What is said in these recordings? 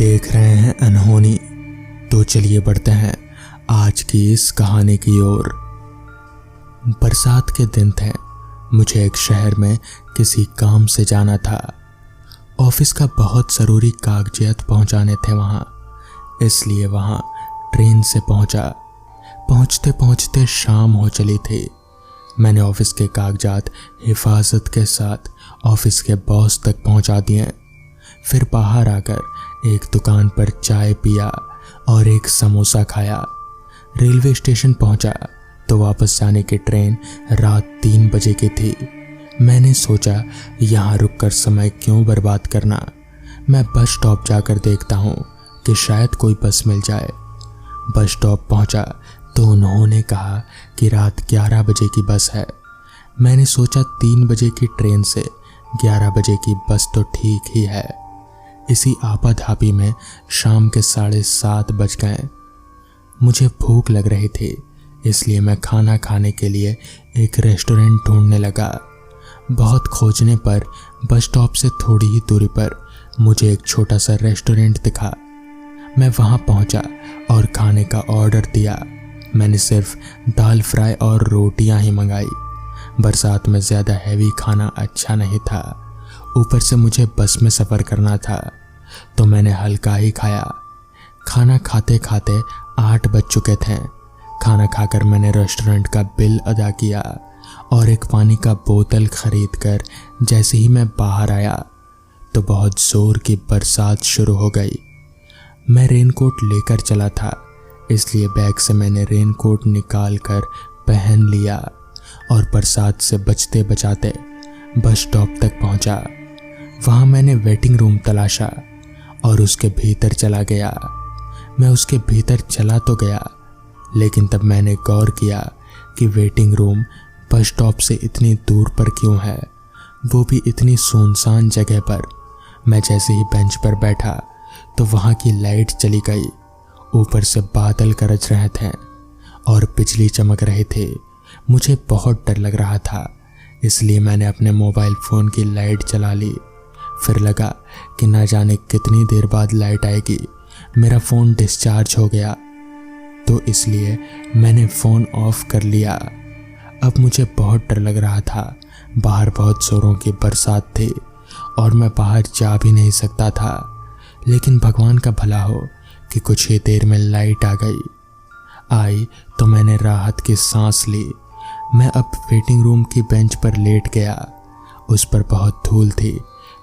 देख रहे हैं अनहोनी। तो चलिए बढ़ते हैं आज की इस कहानी की ओर। बरसात के दिन थे। मुझे एक शहर में किसी काम से जाना था। ऑफिस का बहुत ज़रूरी कागजात पहुंचाने थे वहां, इसलिए वहां ट्रेन से पहुंचा। पहुंचते पहुंचते शाम हो चली थी। मैंने ऑफिस के कागजात हिफाजत के साथ ऑफिस के बॉस तक पहुंचा दिए। फिर बाहर आकर एक दुकान पर चाय पिया और एक समोसा खाया। रेलवे स्टेशन पहुंचा तो वापस जाने की ट्रेन रात 3 बजे की थी। मैंने सोचा यहाँ रुककर समय क्यों बर्बाद करना, मैं बस स्टॉप जाकर देखता हूँ कि शायद कोई बस मिल जाए। बस स्टॉप पहुँचा तो उन्होंने कहा कि रात 11 बजे की बस है। मैंने सोचा 3 बजे की ट्रेन से 11 बजे की बस तो ठीक ही है। इसी आपाधापी में शाम के 7:30 बज गए। मुझे भूख लग रही थी, इसलिए मैं खाना खाने के लिए एक रेस्टोरेंट ढूंढने लगा। बहुत खोजने पर बस स्टॉप से थोड़ी ही दूरी पर मुझे एक छोटा सा रेस्टोरेंट दिखा। मैं वहां पहुंचा और खाने का ऑर्डर दिया। मैंने सिर्फ दाल फ्राई और रोटियां ही मंगाई। बरसात में ज़्यादा हैवी खाना अच्छा नहीं था, ऊपर से मुझे बस में सफ़र करना था, तो मैंने हल्का ही खाया। खाना खाते खाते 8 बज चुके थे। खाना खाकर मैंने रेस्टोरेंट का बिल अदा किया और एक पानी का बोतल खरीद कर जैसे ही मैं बाहर आया तो बहुत ज़ोर की बरसात शुरू हो गई। मैं रेनकोट लेकर चला था, इसलिए बैग से मैंने रेनकोट निकाल कर पहन लिया और बरसात से बचते बचाते बस स्टॉप तक पहुंचा। वहां मैंने वेटिंग रूम तलाशा और उसके भीतर चला गया। मैं उसके भीतर चला तो गया, लेकिन तब मैंने गौर किया कि वेटिंग रूम बस स्टॉप से इतनी दूर पर क्यों है, वो भी इतनी सुनसान जगह पर। मैं जैसे ही बेंच पर बैठा तो वहाँ की लाइट चली गई। ऊपर से बादल गरज रहे थे और बिजली चमक रहे थे। मुझे बहुत डर लग रहा था, इसलिए मैंने अपने मोबाइल फ़ोन की लाइट जला ली। फिर लगा कि ना जाने कितनी देर बाद लाइट आएगी। मेरा फ़ोन डिस्चार्ज हो गया, तो इसलिए मैंने फ़ोन ऑफ कर लिया। अब मुझे बहुत डर लग रहा था। बाहर बहुत ज़ोरों की बरसात थी और मैं बाहर जा भी नहीं सकता था, लेकिन भगवान का भला हो कि कुछ ही देर में लाइट आई तो मैंने राहत की सांस ली। मैं अब वेटिंग रूम की बेंच पर लेट गया। उस पर बहुत धूल थी,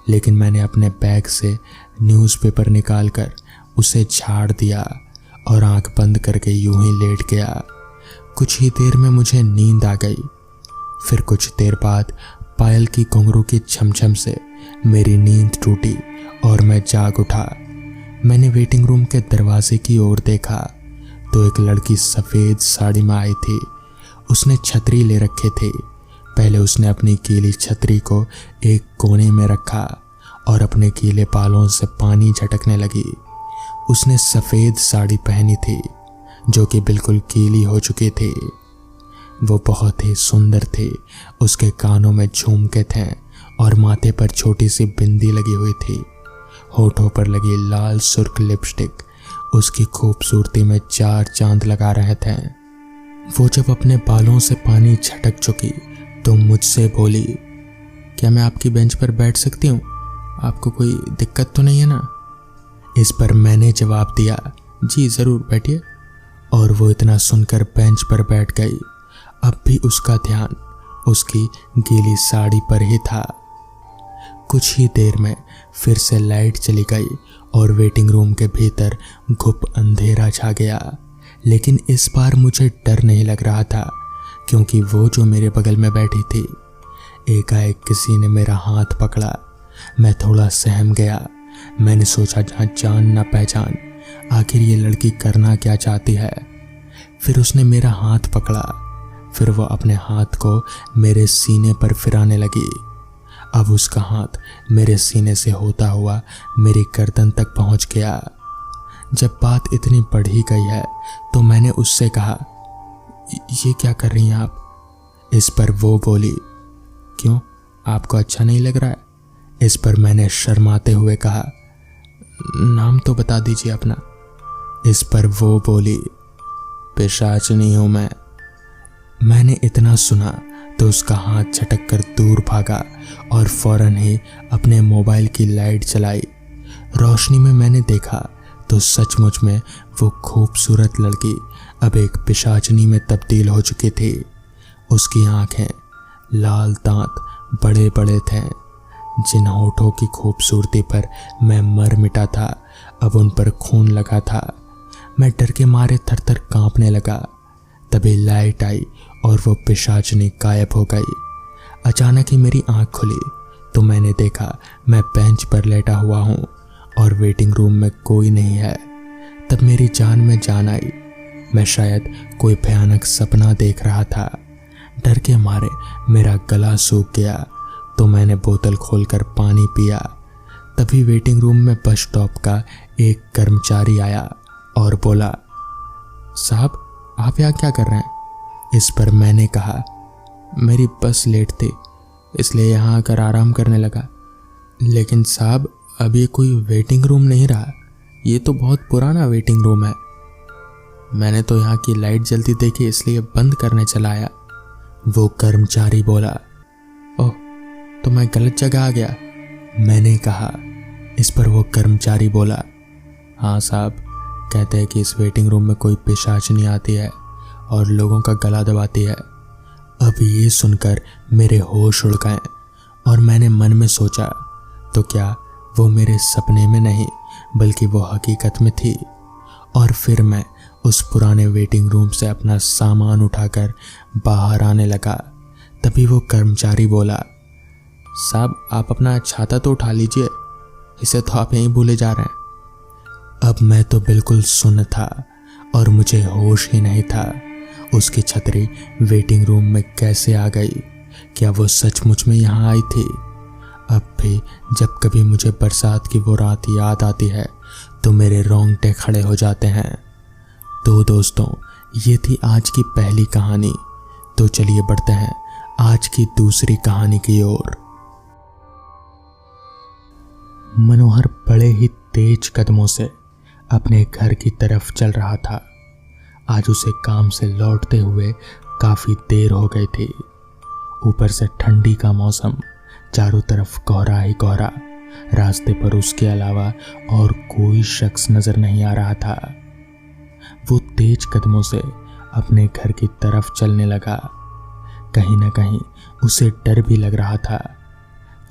लेकिन मैंने अपने बैग से न्यूज़पेपर निकालकर उसे झाड़ दिया और आंख बंद करके यूं ही लेट गया। कुछ ही देर में मुझे नींद आ गई। फिर कुछ देर बाद पायल की घुंघरू की छमछम से मेरी नींद टूटी और मैं जाग उठा। मैंने वेटिंग रूम के दरवाजे की ओर देखा तो एक लड़की सफ़ेद साड़ी में आई थी। उसने छतरी ले रखे थे। पहले उसने अपनी गीली छतरी को एक कोने में रखा और अपने गीले बालों से पानी झटकने लगी। उसने सफ़ेद साड़ी पहनी थी जो कि बिल्कुल गीली हो चुकी थी। वो बहुत ही सुंदर थी। उसके कानों में झुमके थे और माथे पर छोटी सी बिंदी लगी हुई थी। होठों पर लगी लाल सुर्ख लिपस्टिक उसकी खूबसूरती में 4 चांद लगा रहे थे। वो जब अपने बालों से पानी झटक चुकी तो मुझसे बोली, क्या मैं आपकी बेंच पर बैठ सकती हूँ? आपको कोई दिक्कत तो नहीं है ना? इस पर मैंने जवाब दिया, जी ज़रूर बैठिए। और वो इतना सुनकर बेंच पर बैठ गई। अब भी उसका ध्यान उसकी गीली साड़ी पर ही था। कुछ ही देर में फिर से लाइट चली गई और वेटिंग रूम के भीतर घुप अंधेरा छा गया। लेकिन इस बार मुझे डर नहीं लग रहा था, क्योंकि वो जो मेरे बगल में बैठी थी, एकाएक किसी ने मेरा हाथ पकड़ा। मैं थोड़ा सहम गया। मैंने सोचा, जहाँ जान ना पहचान, आखिर ये लड़की करना क्या चाहती है। फिर उसने मेरा हाथ पकड़ा। फिर वो अपने हाथ को मेरे सीने पर फिराने लगी। अब उसका हाथ मेरे सीने से होता हुआ मेरी गर्दन तक पहुंच गया। जब बात इतनी बढ़ ही गई है तो मैंने उससे कहा, ये क्या कर रही हैं आप? इस पर वो बोली, क्यों, आपको अच्छा नहीं लग रहा है? इस पर मैंने शर्माते हुए कहा, नाम तो बता दीजिए अपना। इस पर वो बोली, पिशाचनी हूं मैं। मैंने इतना सुना तो उसका हाथ झटक कर दूर भागा और फौरन ही अपने मोबाइल की लाइट जलाई। रोशनी में मैंने देखा तो सचमुच में वो खूबसूरत लड़की अब एक पिशाचनी में तब्दील हो चुकी थी। उसकी आंखें, लाल दांत बड़े बड़े थे। जिन होठों की खूबसूरती पर मैं मर मिटा था, अब उन पर खून लगा था। मैं डर के मारे थर थर कांपने लगा। तभी लाइट आई और वो पिशाचनी गायब हो गई। अचानक ही मेरी आंख खुली तो मैंने देखा मैं बेंच पर लेटा हुआ हूँ और वेटिंग रूम में कोई नहीं है। तब मेरी जान में जान आई। मैं शायद कोई भयानक सपना देख रहा था। डर के मारे मेरा गला सूख गया तो मैंने बोतल खोलकर पानी पिया। तभी वेटिंग रूम में बस स्टॉप का एक कर्मचारी आया और बोला, साहब आप यहाँ क्या कर रहे हैं? इस पर मैंने कहा, मेरी बस लेट थी इसलिए यहाँ आकर आराम करने लगा। लेकिन साहब अब ये कोई वेटिंग रूम नहीं रहा, ये तो बहुत पुराना वेटिंग रूम है। मैंने तो यहाँ की लाइट जलती देखी इसलिए बंद करने चला आया। वो कर्मचारी बोला। ओह, तो मैं गलत जगह आ गया, मैंने कहा। इस पर वो कर्मचारी बोला, हाँ साहब, कहते हैं कि इस वेटिंग रूम में कोई पिशाचनी आती है और लोगों का गला दबाती है। अब ये सुनकर मेरे होश उड़ गए और मैंने मन में सोचा, तो क्या वो मेरे सपने में नहीं बल्कि वो हकीकत में थी। और फिर मैं उस पुराने वेटिंग रूम से अपना सामान उठाकर बाहर आने लगा। तभी वो कर्मचारी बोला, साहब आप अपना छाता तो उठा लीजिए, इसे तो आप यहीं भूले जा रहे हैं। अब मैं तो बिल्कुल सुन्न था और मुझे होश ही नहीं था। उसकी छतरी वेटिंग रूम में कैसे आ गई? क्या वो सचमुच में यहाँ आई थी? अब भी जब कभी मुझे बरसात की वो रात याद आती है तो मेरे रोंगटे खड़े हो जाते हैं। तो दोस्तों, ये थी आज की पहली कहानी। तो चलिए बढ़ते हैं आज की दूसरी कहानी की ओर। मनोहर बड़े ही तेज कदमों से अपने घर की तरफ चल रहा था। आज उसे काम से लौटते हुए काफी देर हो गई थी। ऊपर से ठंडी का मौसम, चारों तरफ कोहरा ही कोहरा। रास्ते पर उसके अलावा और कोई शख्स नजर नहीं आ रहा था। वो तेज कदमों से अपने घर की तरफ चलने लगा। कहीं ना कहीं उसे डर भी लग रहा था,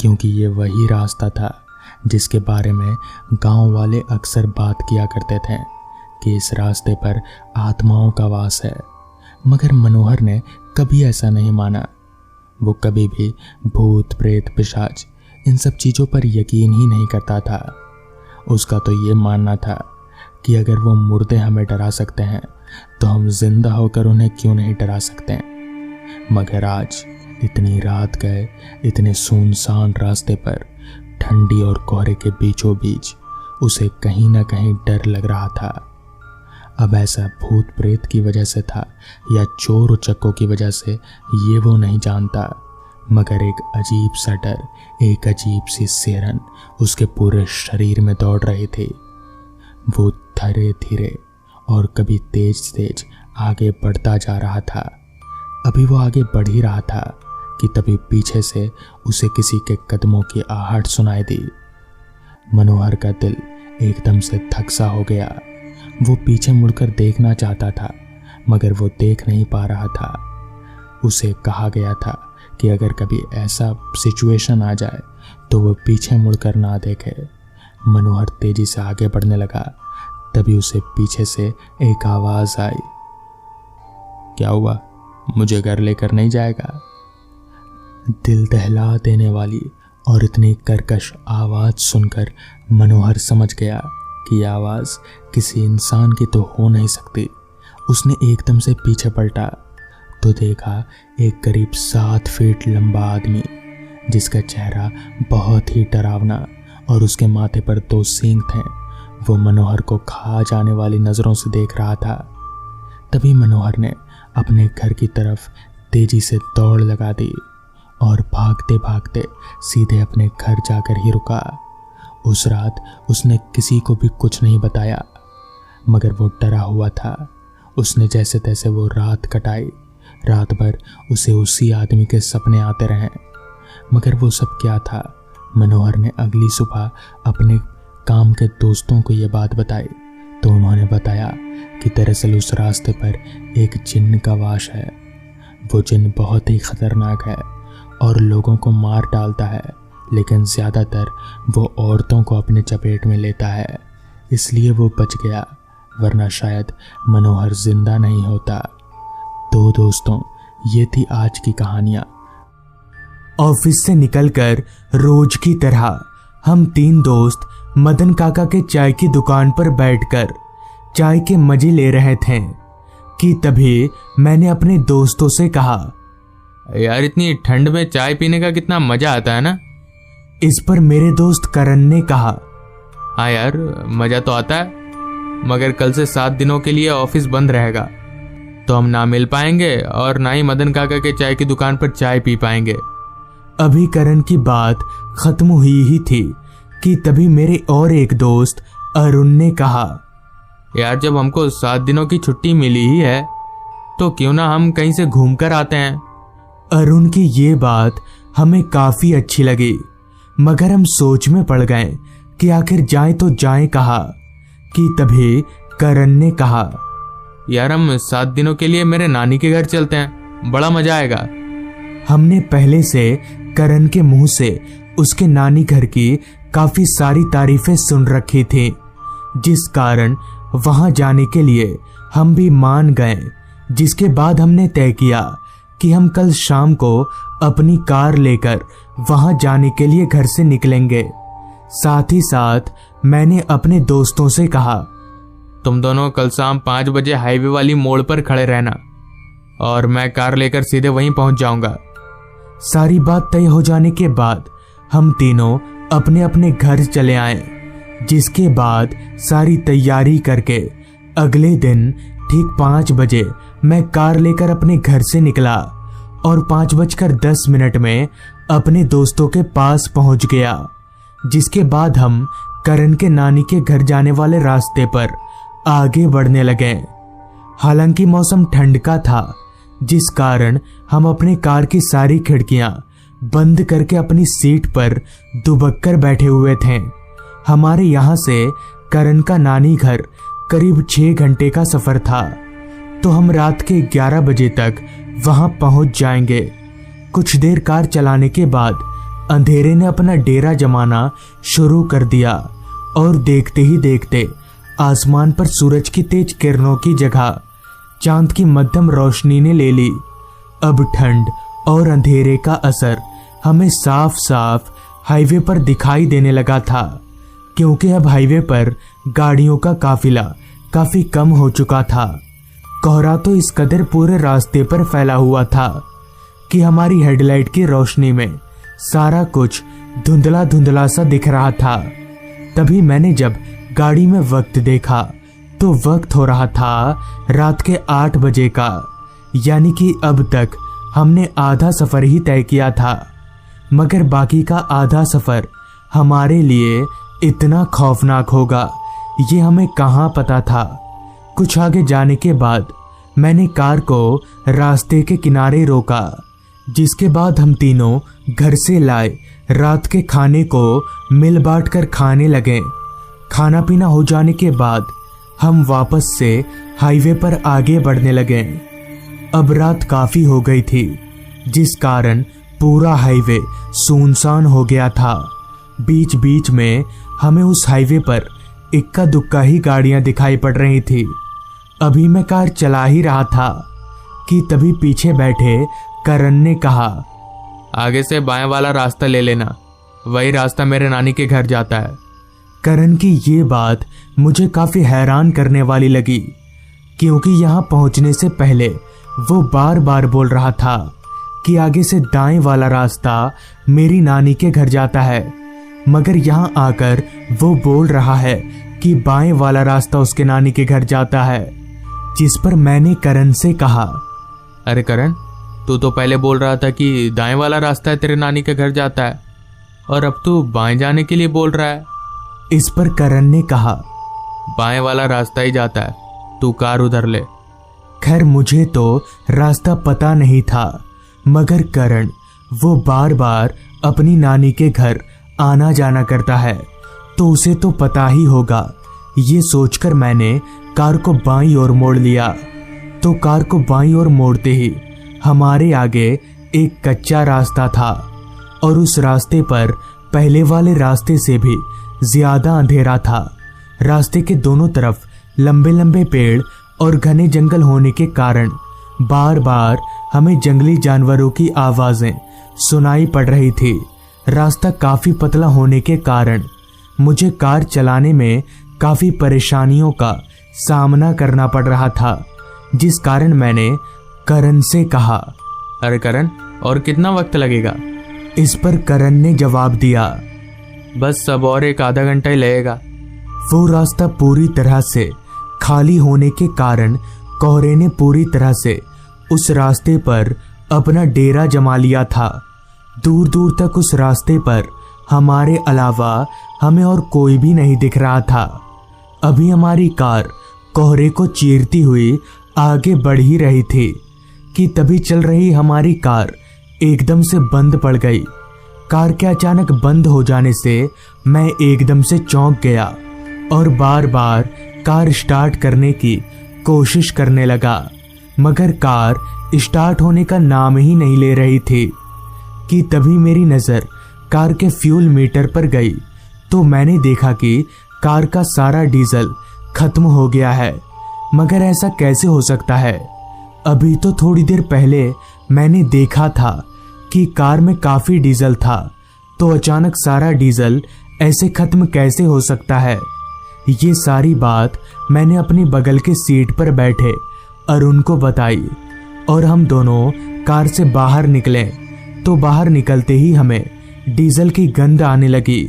क्योंकि ये वही रास्ता था जिसके बारे में गांव वाले अक्सर बात किया करते थे कि इस रास्ते पर आत्माओं का वास है। मगर मनोहर ने कभी ऐसा नहीं माना। वो कभी भी भूत प्रेत पिशाच इन सब चीज़ों पर यकीन ही नहीं करता था। उसका तो ये मानना था कि अगर वो मुर्दे हमें डरा सकते हैं तो हम जिंदा होकर उन्हें क्यों नहीं डरा सकते हैं। मगर आज इतनी रात गए इतने सुनसान रास्ते पर ठंडी और कोहरे के बीचों बीच उसे कहीं ना कहीं डर लग रहा था। अब ऐसा भूत प्रेत की वजह से था या चोर उचक्कों की वजह से ये वो नहीं जानता, मगर एक अजीब सा डर, एक अजीब सी सिहरन उसके पूरे शरीर में दौड़ रही थी। वो धीरे धीरे और कभी तेज तेज आगे बढ़ता जा रहा था। अभी वो आगे बढ़ ही रहा था कि तभी पीछे से उसे किसी के कदमों की आहट सुनाई दी। मनोहर का दिल एकदम से धक सा हो गया। वो पीछे मुड़कर देखना चाहता था मगर वो देख नहीं पा रहा था। उसे कहा गया था कि अगर कभी ऐसा सिचुएशन आ जाए तो वो पीछे मुड़कर ना देखे। मनोहर तेजी से आगे बढ़ने लगा। तभी उसे पीछे से एक आवाज आई, क्या हुआ, मुझे घर लेकर नहीं जाएगा? दिल दहला देने वाली और इतनी कर्कश आवाज सुनकर मनोहर समझ गया कि आवाज किसी इंसान की तो हो नहीं सकती। उसने एकदम से पीछे पलटा तो देखा एक करीब 7 फीट लंबा आदमी, जिसका चेहरा बहुत ही डरावना और उसके माथे पर 2 सींग थे। वो मनोहर को खा जाने वाली नजरों से देख रहा था। तभी मनोहर ने अपने घर की तरफ तेजी से दौड़ लगा दी और भागते भागते सीधे अपने घर जाकर ही रुका। उस रात उसने किसी को भी कुछ नहीं बताया, मगर वो डरा हुआ था। उसने जैसे तैसे वो रात कटाई। रात भर उसे उसी आदमी के सपने आते रहे, मगर वो सब क्या था। मनोहर ने अगली सुबह अपने काम के दोस्तों को ये बात बताई तो उन्होंने बताया कि दरअसल उस रास्ते पर एक जिन्न का वास है। वो जिन्न बहुत ही खतरनाक है और लोगों को मार डालता है, लेकिन ज़्यादातर वो औरतों को अपने चपेट में लेता है। इसलिए वो बच गया, वरना शायद मनोहर जिंदा नहीं होता। तो दोस्तों, ये थी आज की कहानियाँ। ऑफिस से निकलकर रोज की तरह हम 3 दोस्त मदन काका के चाय की दुकान पर बैठकर चाय के मजे ले रहे थे कि तभी मैंने अपने दोस्तों से कहा, यार इतनी ठंड में चाय पीने का कितना मजा आता है ना। इस पर मेरे दोस्त करण ने कहा, हाँ यार मजा तो आता है, मगर कल से 7 दिनों के लिए ऑफिस बंद रहेगा, तो हम ना मिल पाएंगे और ना ही मदन काका के चाय की दुकान पर चाय पी पाएंगे। अभी करण की बात खत्म हुई ही थी कि तभी मेरे और एक दोस्त अरुण ने कहा, यार जब हमको 7 दिनों की छुट्टी मिली ही है तो क्यों ना हम कहीं से घूम कर आते हैं। अरुण की ये बात हमें काफी अच्छी लगी, मगर हम सोच में पड़ गए कि आखिर जाएं तो जाएं कहाँ। कि तभी करण ने कहा, यार हम 7 दिनों के लिए मेरे नानी के घर चलते हैं, बड़ा मजा आएगा। हमने पहले से करण के मुंह से उसके नानी घर की काफी सारी तारीफें सुन रखी थी, जिस कारण वहां जाने के लिए हम भी मान गए। जिसके बाद हमने तय किया कि हम कल शाम को अपनी कार लेकर वहां जाने के लिए घर से निकलेंगे। साथ ही साथ मैंने अपने दोस्तों से कहा, तुम दोनों कल शाम 5 बजे हाईवे वाली मोड़ पर खड़े रहना और मैं कार लेकर सीधे वहीं पहुंच जाऊंगा। सारी बात तय हो जाने के बाद हम तीनों अपने अपने घर चले आए। जिसके बाद सारी तैयारी करके अगले दिन ठीक 5 बजे मैं कार लेकर अपने घर से निकला और 5:10 में अपने दोस्तों के पास पहुंच गया। जिसके बाद हम करण के नानी के घर जाने वाले रास्ते पर आगे बढ़ने लगे। हालांकि मौसम ठंड का था, जिस कारण हम अपने कार की सारी खिड़कियां बंद करके अपनी सीट पर दुबक कर बैठे हुए थे। हमारे यहाँ से करण का नानी घर करीब 6 घंटे का सफर था, तो हम रात के 11 बजे तक वहां पहुंच जाएंगे। कुछ देर कार चलाने के बाद अंधेरे ने अपना डेरा जमाना शुरू कर दिया और देखते ही देखते आसमान पर सूरज की तेज किरणों की जगह चांद की मध्यम रोशनी ने ले ली। अब ठंड और अंधेरे का असर हमें साफ साफ हाईवे पर दिखाई देने लगा था, क्योंकि अब हाईवे पर गाड़ियों का काफिला काफी कम हो चुका था। कोहरा तो इस कदर पूरे रास्ते पर फैला हुआ था कि हमारी हेडलाइट की रोशनी में सारा कुछ धुंधला धुंधला सा दिख रहा था। तभी मैंने जब गाड़ी में वक्त देखा तो वक्त हो रहा था रात के 8 बजे का, यानी कि अब तक हमने आधा सफर ही तय किया था, मगर बाकी का आधा सफर हमारे लिए इतना खौफनाक होगा ये हमें कहाँ पता था। कुछ आगे जाने के बाद मैंने कार को रास्ते के किनारे रोका, जिसके बाद हम तीनों घर से लाए रात के खाने को मिल बांट कर खाने लगे। खाना पीना हो जाने के बाद हम वापस से हाईवे पर आगे बढ़ने लगे। अब रात काफी हो गई थी, जिस कारण पूरा हाईवे सुनसान हो गया था। बीच बीच में हमें उस हाईवे पर इक्का दुक्का ही गाड़ियां दिखाई पड़ रही थी। अभी मैं कार चला ही रहा था कि तभी पीछे बैठे करण ने कहा, आगे से बाएं वाला रास्ता ले लेना, वही रास्ता मेरे नानी के घर जाता है। करण की ये बात मुझे काफी हैरान करने वाली लगी, क्योंकि यहाँ पहुंचने से पहले वो बार बार बोल रहा था कि आगे से दाएं वाला रास्ता मेरी नानी के घर जाता है, मगर यहाँ आकर वो बोल रहा है कि बाएं वाला रास्ता उसके नानी के घर जाता है। जिस पर मैंने करण से कहा, अरे करण, तू तो पहले बोल रहा था कि दाएं वाला रास्ता है तेरे नानी के घर जाता है, और अब तू बाएं जाने के लिए बोल रहा है। इस पर करण ने कहा, बाएं वाला रास्ता ही जाता है, तू कार उधर ले। खैर मुझे तो रास्ता पता नहीं था, मगर करण वो बार बार अपनी नानी के घर आना जाना करता है तो उसे तो पता ही होगा। ये सोचकर मैंने कार को बाईं ओर मोड़ लिया। तो कार को बाईं ओर मोड़ते ही हमारे आगे एक कच्चा रास्ता था और उस रास्ते पर पहले वाले रास्ते से भी ज्यादा अंधेरा था। रास्ते के दोनों तरफ लंबे लंबे पेड़ और घने जंगल होने के कारण बार बार हमें जंगली जानवरों की आवाजें सुनाई पड़ रही थी। रास्ता काफी पतला होने के कारण मुझे कार चलाने में काफी परेशानियों का सामना करना पड़ रहा था, जिस कारण मैंने करण से कहा, अरे करण, और कितना वक्त लगेगा? इस पर करण ने जवाब दिया, बस अब और एक आधा घंटा ही लगेगा। वो रास्ता पूरी तरह से खाली होने के कारण कोहरे ने पूरी तरह से उस रास्ते पर अपना डेरा जमा लिया था। दूर दूर तक उस रास्ते पर हमारे अलावा हमें और कोई भी नहीं दिख रहा था। अभी हमारी कार कोहरे को चीरती हुई आगे बढ़ ही रही थी कि तभी चल रही हमारी कार एकदम से बंद पड़ गई। कार के अचानक बंद हो जाने से मैं एकदम से चौंक गया और बार बार कार स्टार्ट करने की कोशिश करने लगा, मगर कार स्टार्ट होने का नाम ही नहीं ले रही थी कि तभी मेरी नज़र कार के फ्यूल मीटर पर गई तो मैंने देखा कि कार का सारा डीजल खत्म हो गया है। मगर ऐसा कैसे हो सकता है? अभी तो थोड़ी देर पहले मैंने देखा था कि कार में काफी डीजल था, तो अचानक सारा डीजल ऐसे खत्म कैसे हो सकता है? ये सारी बात मैंने अपनी बगल के सीट पर बैठे अरुण को बताई और हम दोनों कार से बाहर निकले। तो बाहर निकलते ही हमें डीजल की गंध आने लगी।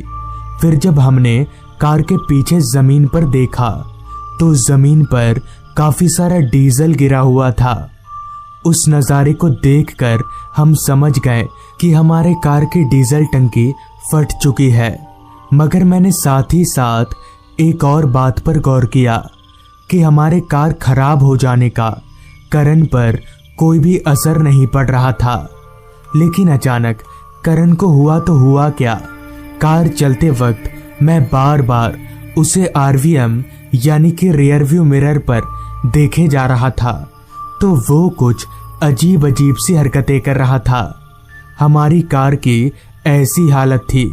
फिर जब हमने कार के पीछे जमीन पर देखा तो जमीन पर काफी सारा डीजल गिरा हुआ था। उस नज़ारे को देखकर हम समझ गए कि हमारे कार की डीजल टंकी फट चुकी है। मगर मैंने साथ ही साथ एक और बात पर गौर किया कि हमारे कार खराब हो जाने का करण पर कोई भी असर नहीं पड़ रहा था। लेकिन अचानक करण को हुआ तो हुआ क्या, कार चलते वक्त मैं बार बार उसे RVM यानी कि रियर व्यू मिरर पर देखे जा रहा था तो वो कुछ अजीब अजीब सी हरकतें कर रहा था। हमारी कार की ऐसी हालत थी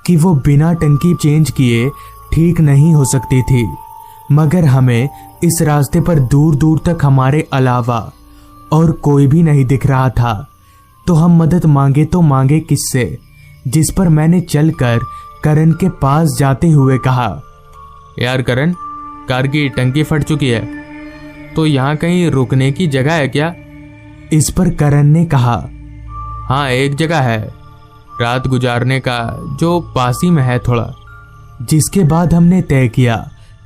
कि वो बिना टंकी चेंज किए ठीक नहीं हो सकती थी। मगर हमें इस रास्ते पर दूर दूर तक हमारे अलावा और कोई भी नहीं दिख रहा था, तो हम मदद मांगे तो मांगे किससे? जिस पर मैंने चलकर करण के पास जाते हुए कहा, यार करण, कार की टंकी फट चुकी है, तो यहाँ कहीं रुकने की जगह है क्या? इस पर करण ने कहा, हाँ एक जगह है, रात गुजारने का, जो पास ही में है थोड़ा। जिसके बाद हमने तय किया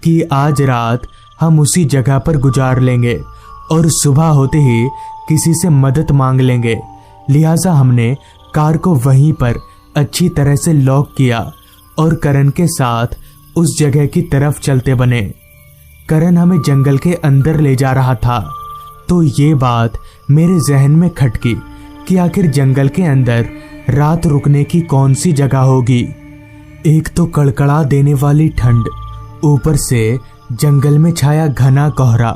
कि आज रात हम उसी जगह पर गुजार लेंगे और सुबह होते ही किसी से मदद मांग लेंगे। लिहाजा हमने कार को वहीं पर अच्छी तरह से लॉक किया और करण के साथ उस जगह की तरफ चलते बने। करण हमें जंगल के अंदर ले जा रहा था, तो ये बात मेरे जहन में खटकी कि आखिर जंगल के अंदर रात रुकने की कौन सी जगह होगी। एक तो कड़कड़ा देने वाली ठंड, ऊपर से जंगल में छाया घना कोहरा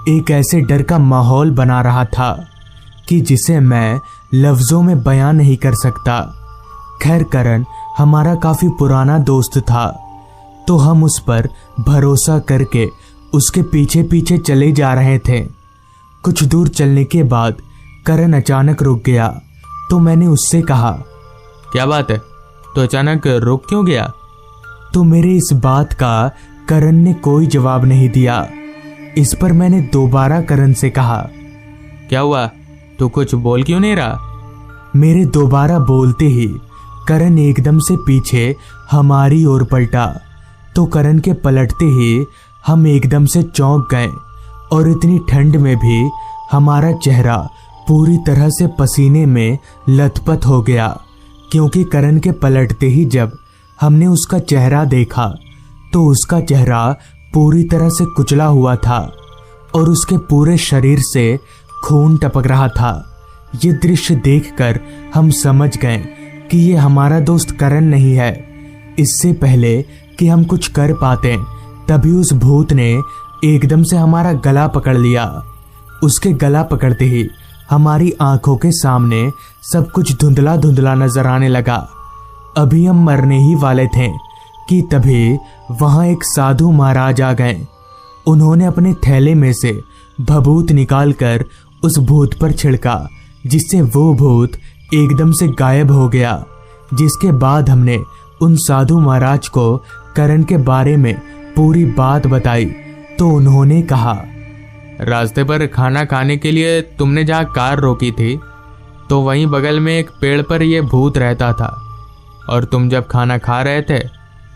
एक ऐसे डर का माहौल बना रहा था कि जिसे मैं लफ्जों में बयां नहीं कर सकता। खैर करण हमारा काफी पुराना दोस्त था, तो हम उस पर भरोसा करके उसके पीछे पीछे चले जा रहे थे। कुछ दूर चलने के बाद करण अचानक रुक गया, तो मैंने उससे कहा, क्या बात है, तो अचानक रुक क्यों गया? तो मेरे इस बात का करण ने कोई जवाब नहीं दिया। इस पर मैंने दोबारा करण से कहा, क्या हुआ, तू कुछ बोल क्यों नहीं रहा? मेरे दोबारा बोलते ही करण एकदम से पीछे हमारी ओर पलटा, तो करण के पलटते ही हम एकदम से चौंक गए और इतनी ठंड में भी हमारा चेहरा पूरी तरह से पसीने में लथपथ हो गया, क्योंकि करण के पलटते ही जब हमने उसका चेहरा देखा तो उसका चेहरा पूरी तरह से कुचला हुआ था और उसके पूरे शरीर से खून टपक रहा था। ये दृश्य देखकर हम समझ गए कि ये हमारा दोस्त करण नहीं है। इससे पहले कि हम कुछ कर पाते तभी उस भूत ने एकदम से हमारा गला पकड़ लिया। उसके गला पकड़ते ही हमारी आंखों के सामने सब कुछ धुंधला धुंधला नजर आने लगा। अभी हम मरने ही वाले थे कि तभी वहां एक साधु महाराज आ गए। उन्होंने अपने थैले में से भभूत निकालकर उस भूत पर छिड़का, जिससे वो भूत एकदम से गायब हो गया। जिसके बाद हमने उन साधु महाराज को करण के बारे में पूरी बात बताई तो उन्होंने कहा, रास्ते पर खाना खाने के लिए तुमने जहाँ कार रोकी थी तो वहीं बगल में एक पेड़ पर यह भूत रहता था, और तुम जब खाना खा रहे थे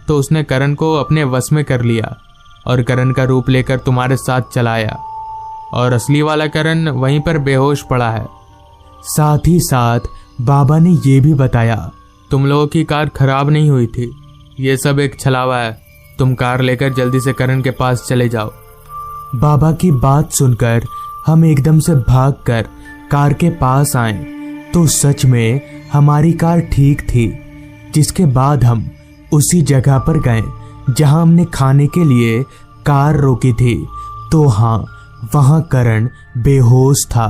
तो उसने करण को अपने वश में कर लिया और करण का रूप लेकर तुम्हारे साथ चलाया, और असली वाला करण वहीं पर बेहोश पड़ा है। साथ ही साथ बाबा ने ये भी बताया, तुम लोगों की कार खराब नहीं हुई थी, ये सब एक छलावा है। तुम कार लेकर जल्दी से करण के पास चले जाओ। बाबा की बात सुनकर हम एकदम से भागकर कार के पास आए तो सच में हमारी कार ठीक थी। जिसके बाद हम उसी जगह पर गए जहां हमने खाने के लिए कार रोकी थी। तो हाँ, वहां करण बेहोश था।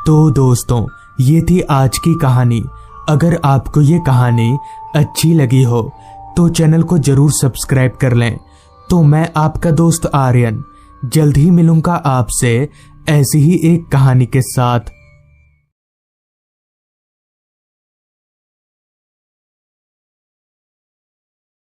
तो दोस्तों, ये थी आज की कहानी। अगर आपको ये कहानी अच्छी लगी हो तो चैनल को जरूर सब्सक्राइब कर लें। तो मैं आपका दोस्त आर्यन जल्द ही मिलूंगा आपसे ऐसी ही एक कहानी के साथ।